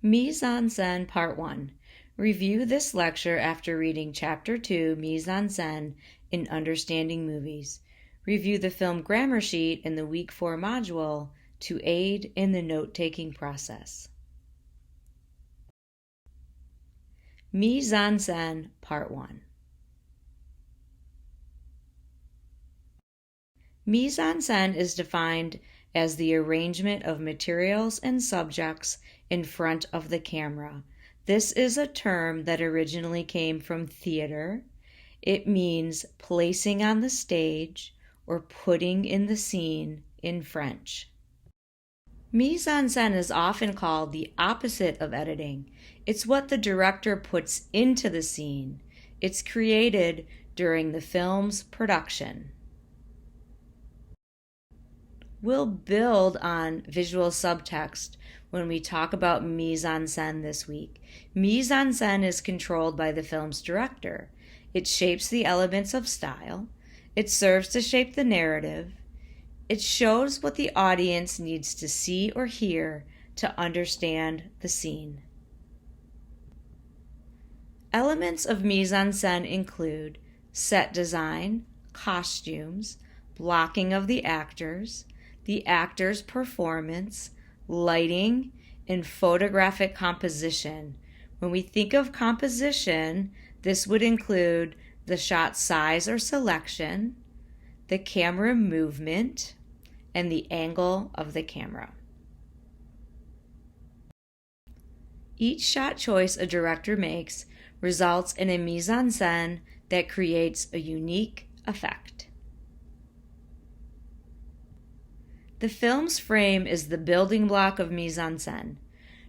Mise en Scène Part 1. Review this lecture after reading Chapter 2, Mise en Scène in Understanding Movies. Review the film grammar sheet in the Week 4 module to aid in the note-taking process. Mise en Scène Part 1. Mise en scène is defined as the arrangement of materials and subjects in front of the camera. This is a term that originally came from theater. It means placing on the stage or putting in the scene in French. Mise en scène is often called the opposite of editing. It's what the director puts into the scene. It's created during the film's production. We'll build on visual subtext when we talk about mise en scène this week. Mise en scène is controlled by the film's director. It shapes the elements of style. It serves to shape the narrative. It shows what the audience needs to see or hear to understand the scene. Elements of mise en scène include set design, costumes, blocking of the actors' performance, lighting, and photographic composition. When we think of composition, this would include the shot size or selection, the camera movement, and the angle of the camera. Each shot choice a director makes results in a mise en scène that creates a unique effect. The film's frame is the building block of mise en scène.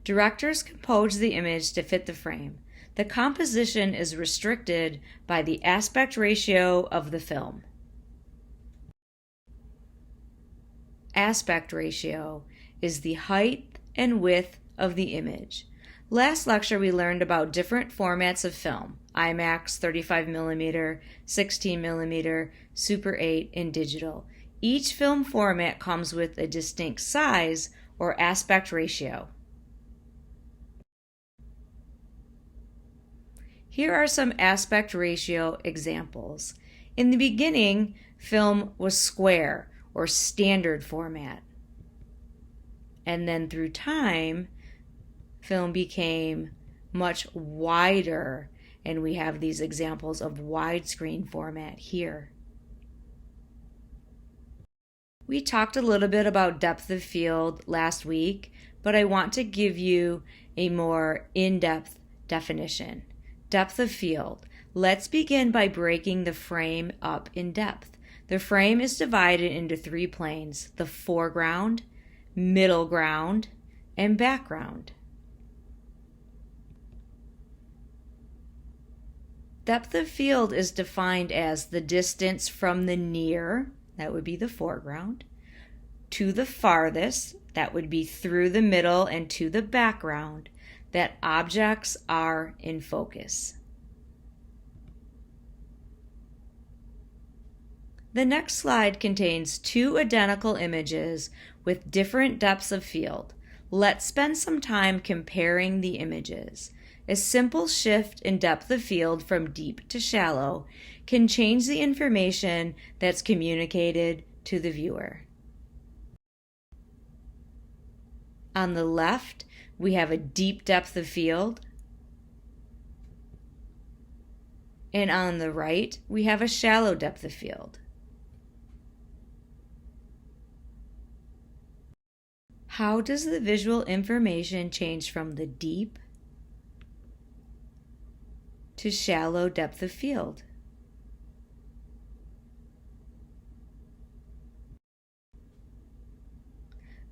Directors compose the image to fit the frame. The composition is restricted by the aspect ratio of the film. Aspect ratio is the height and width of the image. Last lecture we learned about different formats of film: IMAX, 35mm, 16mm, Super 8, and digital. Each film format comes with a distinct size or aspect ratio. Here are some aspect ratio examples. In the beginning, film was square or standard format. And then through time, film became much wider, and we have these examples of widescreen format here. We talked a little bit about depth of field last week, but I want to give you a more in-depth definition. Depth of field. Let's begin by breaking the frame up in depth. The frame is divided into 3 planes: the foreground, middle ground, and background. Depth of field is defined as the distance from the near, that would be the foreground, to the farthest, that would be through the middle and to the background, that objects are in focus. The next slide contains 2 identical images with different depths of field. Let's spend some time comparing the images. A simple shift in depth of field from deep to shallow can change the information that's communicated to the viewer. On the left, we have a deep depth of field, and on the right, we have a shallow depth of field. How does the visual information change from the deep to shallow depth of field?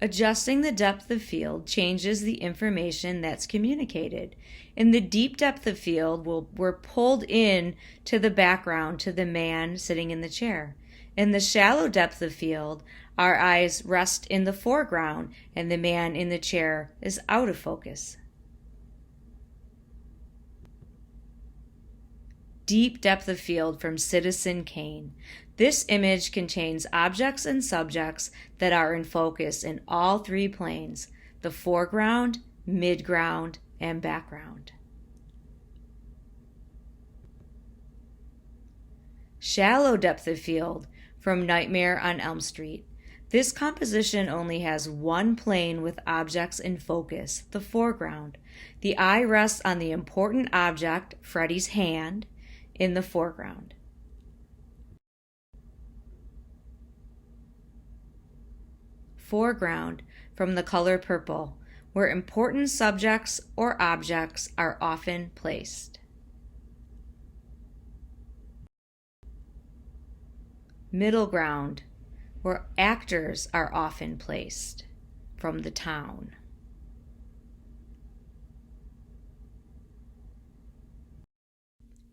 Adjusting the depth of field changes the information that's communicated. In the deep depth of field, we're pulled in to the background, to the man sitting in the chair. In the shallow depth of field, our eyes rest in the foreground and the man in the chair is out of focus. Deep depth of field from Citizen Kane. This image contains objects and subjects that are in focus in all 3 planes: the foreground, midground, and background. Shallow depth of field from Nightmare on Elm Street. This composition only has one plane with objects in focus, the foreground. The eye rests on the important object, Freddy's hand, in the foreground. Foreground from the color purple, where important subjects or objects are often placed. Middle ground, where actors are often placed, from the town.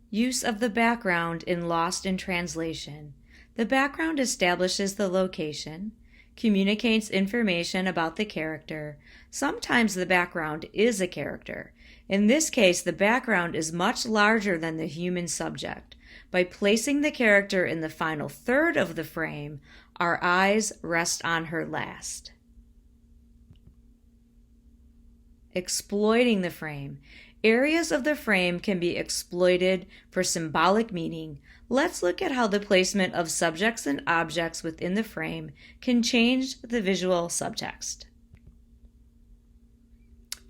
Use of the background in Lost in Translation. The background establishes the location, communicates information about the character. Sometimes the background is a character. In this case, the background is much larger than the human subject. By placing the character in the final third of the frame, our eyes rest on her last. Exploiting the frame. Areas of the frame can be exploited for symbolic meaning. Let's look at how the placement of subjects and objects within the frame can change the visual subtext.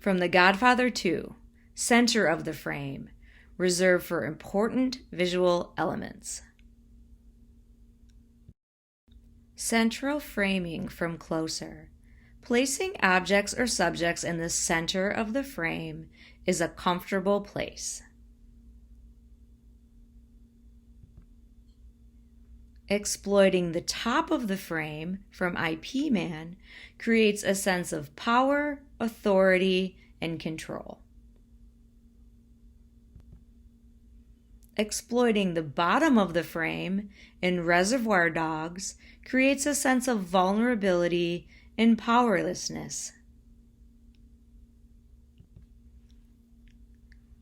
From The Godfather 2, center of the frame, reserved for important visual elements. Central framing from Closer. Placing objects or subjects in the center of the frame is a comfortable place. Exploiting the top of the frame from IP Man creates a sense of power, authority, and control. Exploiting the bottom of the frame in Reservoir Dogs creates a sense of vulnerability and powerlessness.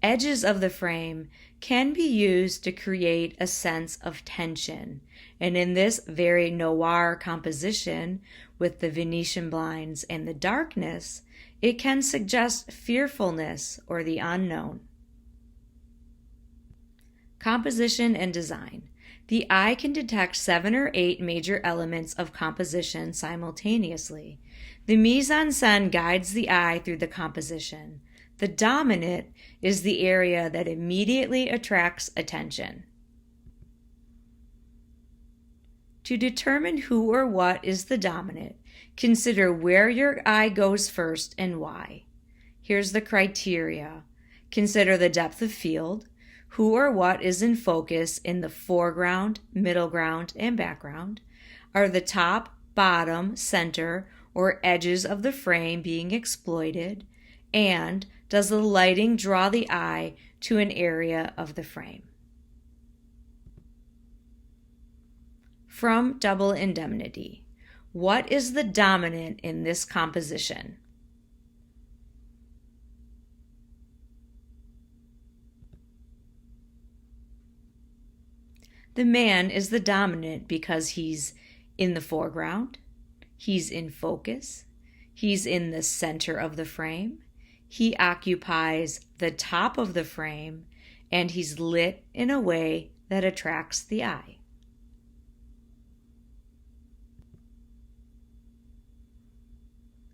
Edges of the frame can be used to create a sense of tension, and in this very noir composition with the Venetian blinds and the darkness, it can suggest fearfulness or the unknown. Composition and design. The eye can detect 7 or 8 major elements of composition simultaneously. The mise en scène guides the eye through the composition. The dominant is the area that immediately attracts attention. To determine who or what is the dominant, consider where your eye goes first and why. Here's the criteria. Consider the depth of field, who or what is in focus in the foreground, middle ground, and background. Are the top, bottom, center, or edges of the frame being exploited? And does the lighting draw the eye to an area of the frame? From Double Indemnity. What is the dominant in this composition? The man is the dominant because he's in the foreground, he's in focus, he's in the center of the frame, he occupies the top of the frame, and he's lit in a way that attracts the eye.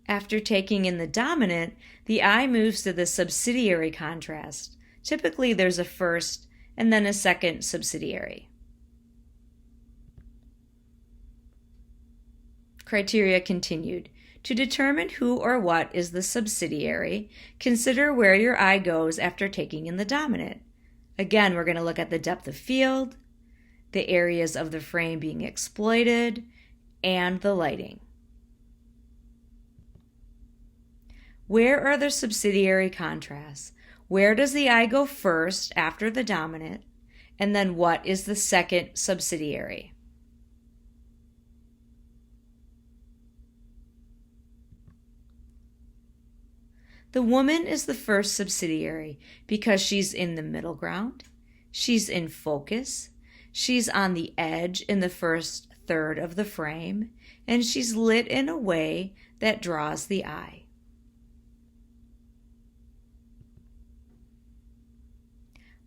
After taking in the dominant, the eye moves to the subsidiary contrast. Typically, there's a first and then a second subsidiary. Criteria continued. To determine who or what is the subsidiary, consider where your eye goes after taking in the dominant. Again, we're going to look at the depth of field, the areas of the frame being exploited, and the lighting. Where are the subsidiary contrasts? Where does the eye go first after the dominant? And then what is the second subsidiary? The woman is the first subsidiary because she's in the middle ground, she's in focus, she's on the edge in the first third of the frame, and she's lit in a way that draws the eye.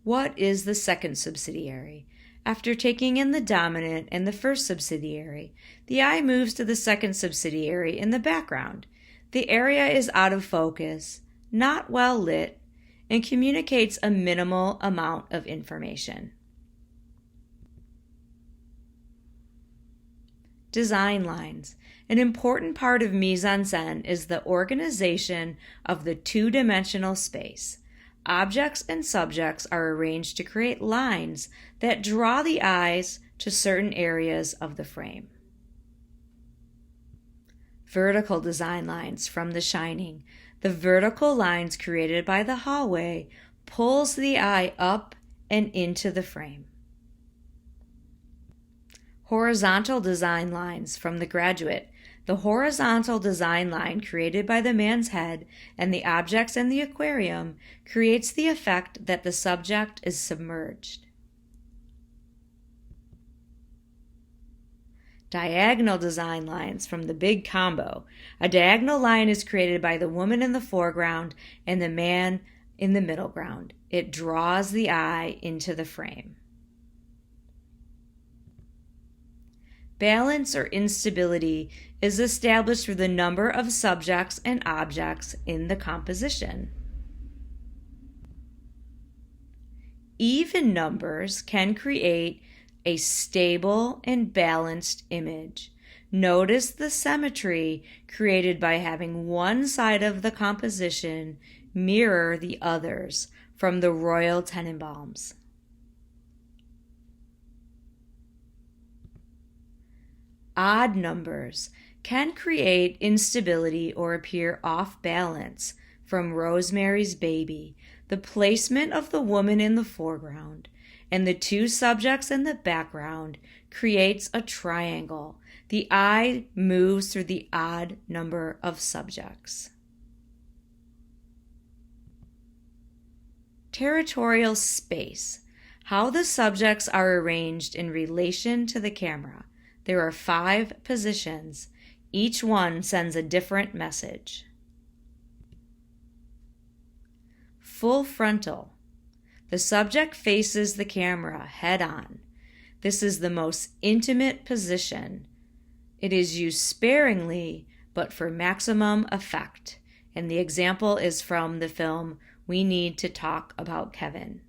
What is the second subsidiary? After taking in the dominant and the first subsidiary, the eye moves to the second subsidiary in the background. The area is out of focus, not well lit, and communicates a minimal amount of information. Design lines. An important part of mise-en-scène is the organization of the two-dimensional space. Objects and subjects are arranged to create lines that draw the eyes to certain areas of the frame. Vertical design lines from The Shining. The vertical lines created by the hallway pulls the eye up and into the frame. Horizontal design lines from The Graduate. The horizontal design line created by the man's head and the objects in the aquarium creates the effect that the subject is submerged. Diagonal design lines from The Big Combo. A diagonal line is created by the woman in the foreground and the man in the middle ground. It draws the eye into the frame. Balance or instability is established through the number of subjects and objects in the composition. Even numbers can create a stable and balanced image. Notice the symmetry created by having one side of the composition mirror the others from the Royal Tenenbaums. Odd numbers can create instability or appear off balance from Rosemary's Baby. The placement of the woman in the foreground and the two subjects in the background creates a triangle. The eye moves through the odd number of subjects. Territorial space. How the subjects are arranged in relation to the camera. There are 5 positions. Each one sends a different message. Full frontal. The subject faces the camera head on. This is the most intimate position. It is used sparingly, but for maximum effect. And the example is from the film We Need to Talk About Kevin.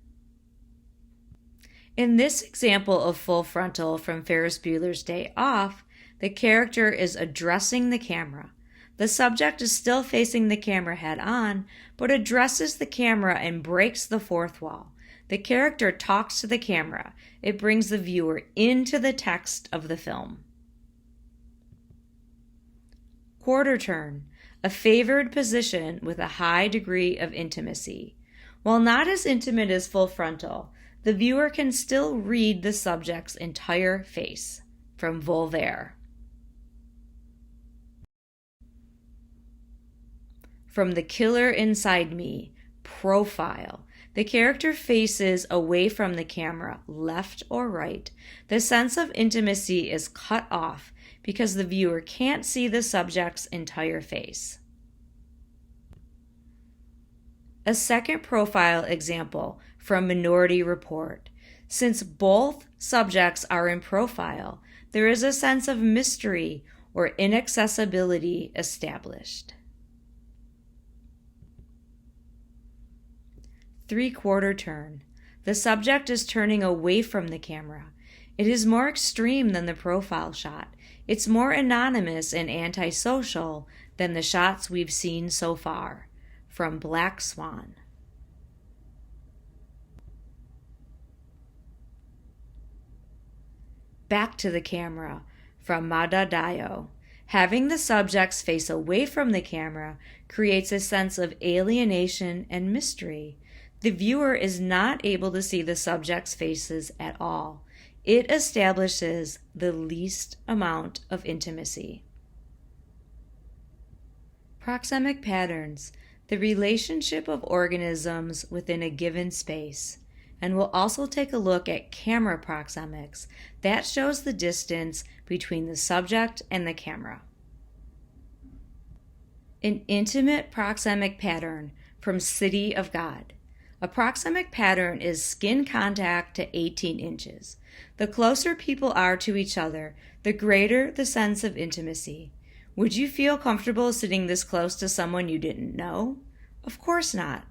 In this example of full frontal from Ferris Bueller's Day Off, the character is addressing the camera. The subject is still facing the camera head on, but addresses the camera and breaks the fourth wall. The character talks to the camera. It brings the viewer into the text of the film. Quarter turn, a favored position with a high degree of intimacy. While not as intimate as full frontal, the viewer can still read the subject's entire face. From Voltaire. From The Killer Inside Me, profile. The character faces away from the camera, left or right. The sense of intimacy is cut off because the viewer can't see the subject's entire face. A second profile example from Minority Report. Since both subjects are in profile, there is a sense of mystery or inaccessibility established. Three-quarter turn. The subject is turning away from the camera. It is more extreme than the profile shot. It's more anonymous and antisocial than the shots we've seen so far. From Black Swan. Back to the camera from Madadayo. Having the subjects face away from the camera creates a sense of alienation and mystery. The viewer is not able to see the subjects' faces at all. It establishes the least amount of intimacy. Proxemic patterns, the relationship of organisms within a given space. And we'll also take a look at camera proxemics. That shows the distance between the subject and the camera. An intimate proxemic pattern from City of God. A proxemic pattern is skin contact to 18 inches. The closer people are to each other, the greater the sense of intimacy. Would you feel comfortable sitting this close to someone you didn't know? Of course not.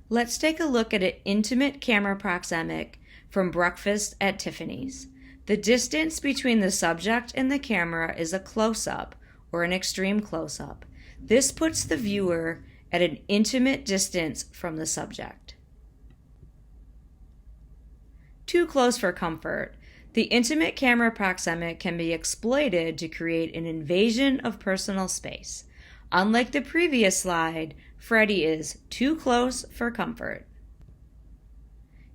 Let's take a look at an intimate camera proxemic from Breakfast at Tiffany's. The distance between the subject and the camera is a close-up or an extreme close-up. This puts the viewer at an intimate distance from the subject. Too close for comfort. The intimate camera proxemic can be exploited to create an invasion of personal space. Unlike the previous slide, Freddie is too close for comfort.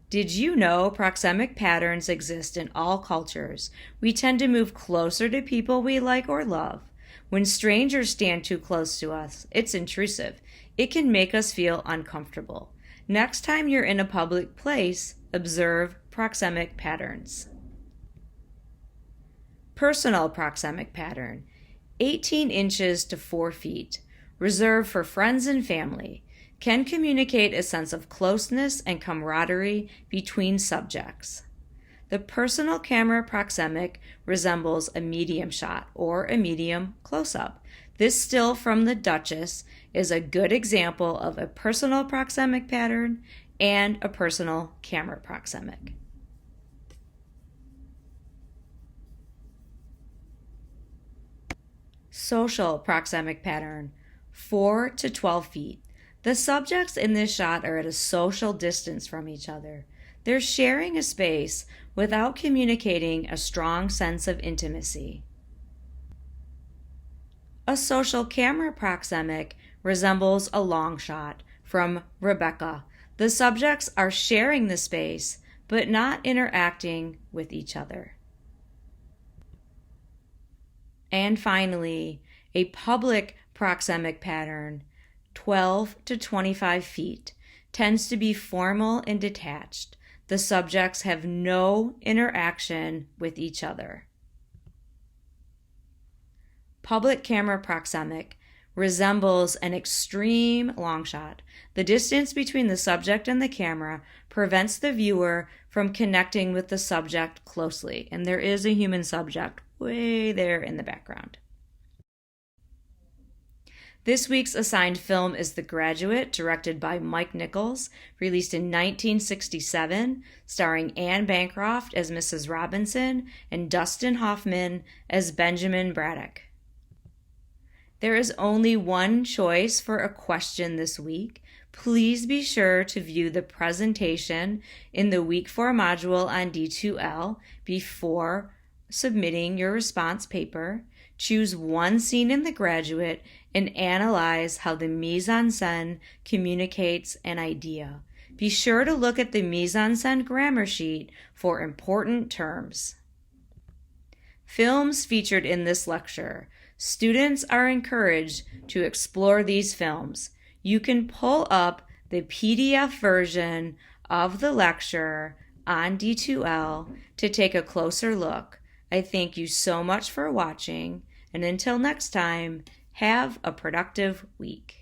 Did you know proxemic patterns exist in all cultures? We tend to move closer to people we like or love. When strangers stand too close to us, it's intrusive. It can make us feel uncomfortable. Next time you're in a public place, observe proxemic patterns. Personal proxemic pattern, 18 inches to 4 feet, reserved for friends and family, can communicate a sense of closeness and camaraderie between subjects. The personal camera proxemic resembles a medium shot or a medium close-up. This still from the Duchess is a good example of a personal proxemic pattern and a personal camera proxemic. Social proxemic pattern, 4 to 12 feet. The subjects in this shot are at a social distance from each other. They're sharing a space without communicating a strong sense of intimacy. A social camera proxemic resembles a long shot from Rebecca. The subjects are sharing the space, but not interacting with each other. And finally, a public proxemic pattern, 12 to 25 feet, tends to be formal and detached. The subjects have no interaction with each other. Public camera proxemic resembles an extreme long shot. The distance between the subject and the camera prevents the viewer from connecting with the subject closely, and there is a human subject way there in the background. This week's assigned film is The Graduate, directed by Mike Nichols, released in 1967, starring Anne Bancroft as Mrs. Robinson and Dustin Hoffman as Benjamin Braddock. There is only one choice for a question this week. Please be sure to view the presentation in the Week 4 module on D2L before submitting your response paper. Choose one scene in The Graduate and analyze how the mise en scène communicates an idea. Be sure to look at the mise en scène grammar sheet for important terms. Films featured in this lecture. Students are encouraged to explore these films. You can pull up the PDF version of the lecture on D2L to take a closer look. I thank you so much for watching, and until next time, have a productive week.